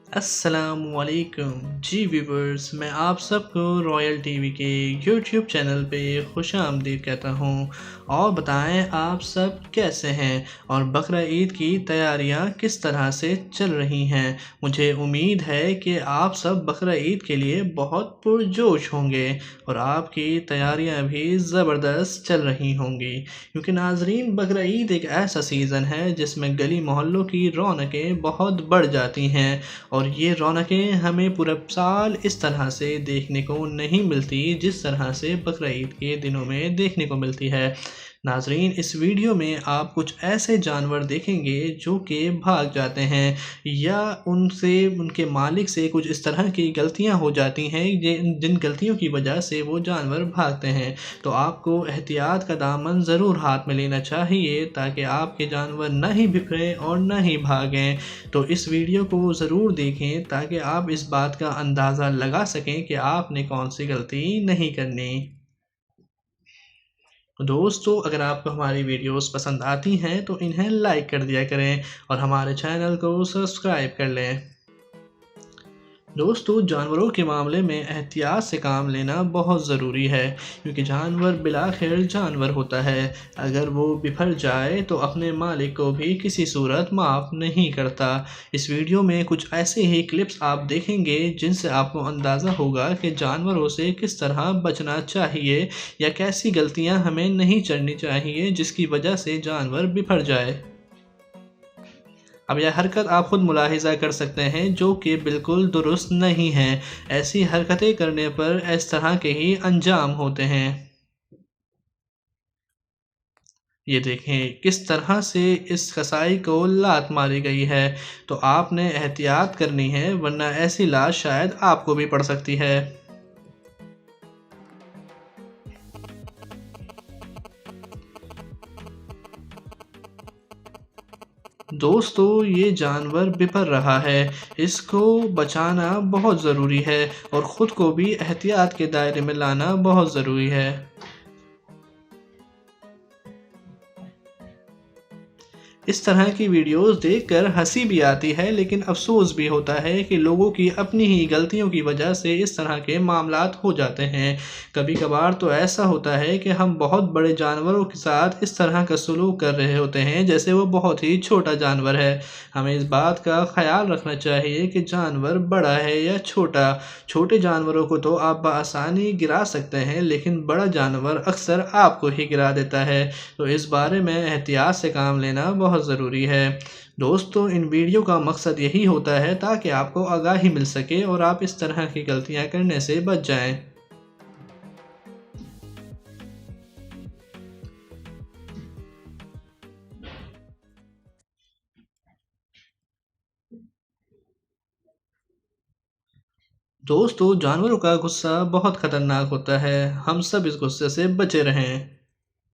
अस्सलाम वालेकुम जी व्यूवर्स, मैं आप सबको रॉयल टीवी के यूट्यूब चैनल पे खुश आमदीद कहता हूँ। और बताएं आप सब कैसे हैं और बकरा ईद की तैयारियां किस तरह से चल रही हैं। मुझे उम्मीद है कि आप सब बकरा ईद के लिए बहुत पुरजोश होंगे और आपकी तैयारियां भी ज़बरदस्त चल रही होंगी, क्योंकि नाजरीन, बकरा ईद एक ऐसा सीज़न है जिसमें गली मोहल्लों की रौनकें बहुत बढ़ जाती हैं और ये रौनकें हमें पूरा साल इस तरह से देखने को नहीं मिलती जिस तरह से बकरा ईद के दिनों में देखने को मिलती है। नाजरीन, इस वीडियो में आप कुछ ऐसे जानवर देखेंगे जो कि भाग जाते हैं या उनसे उनके मालिक से कुछ इस तरह की गलतियां हो जाती हैं जिन गलतियों की वजह से वो जानवर भागते हैं। तो आपको एहतियात का दामन ज़रूर हाथ में लेना चाहिए ताकि आपके जानवर ना ही बिखरें और ना ही भागें। तो इस वीडियो को ज़रूर देखें ताकि आप इस बात का अंदाज़ा लगा सकें कि आपने कौन सी गलती नहीं करनी। दोस्तों, अगर आपको हमारी वीडियोस पसंद आती हैं तो इन्हें लाइक कर दिया करें और हमारे चैनल को सब्सक्राइब कर लें। दोस्तों, जानवरों के मामले में एहतियात से काम लेना बहुत ज़रूरी है, क्योंकि जानवर बिलाखिर जानवर होता है। अगर वो बिफर जाए तो अपने मालिक को भी किसी सूरत माफ़ नहीं करता। इस वीडियो में कुछ ऐसे ही क्लिप्स आप देखेंगे जिनसे आपको अंदाज़ा होगा कि जानवरों से किस तरह बचना चाहिए या कैसी गलतियां हमें नहीं करनी चाहिए जिसकी वजह से जानवर बिफर जाए। अब यह हरकत आप खुद मुलाहिज़ा कर सकते हैं जो कि बिल्कुल दुरुस्त नहीं है। ऐसी हरकतें करने पर इस तरह के ही अंजाम होते हैं। ये देखें किस तरह से इस कसाई को लात मारी गई है। तो आपने एहतियात करनी है, वरना ऐसी लाश शायद आपको भी पड़ सकती है। दोस्तों, ये जानवर बिपर रहा है, इसको बचाना बहुत ज़रूरी है और ख़ुद को भी एहतियात के दायरे में लाना बहुत ज़रूरी है। इस तरह की वीडियोस देखकर हंसी भी आती है, लेकिन अफसोस भी होता है कि लोगों की अपनी ही गलतियों की वजह से इस तरह के मामलात हो जाते हैं। कभी कभार तो ऐसा होता है कि हम बहुत बड़े जानवरों के साथ इस तरह का सलूक कर रहे होते हैं जैसे वो बहुत ही छोटा जानवर है। हमें इस बात का ख्याल रखना चाहिए कि जानवर बड़ा है या छोटा। छोटे जानवरों को तो आप बआसानी गिरा सकते हैं, लेकिन बड़ा जानवर अक्सर आपको ही गिरा देता है। तो इस बारे में एहतियात से काम लेना बहुत ज़रूरी है। दोस्तों, इन वीडियो का मकसद यही होता है ताकि आपको आगाही मिल सके और आप इस तरह की गलतियां करने से बच जाएं। दोस्तों, जानवरों का गुस्सा बहुत खतरनाक होता है। हम सब इस गुस्से से बचे रहें।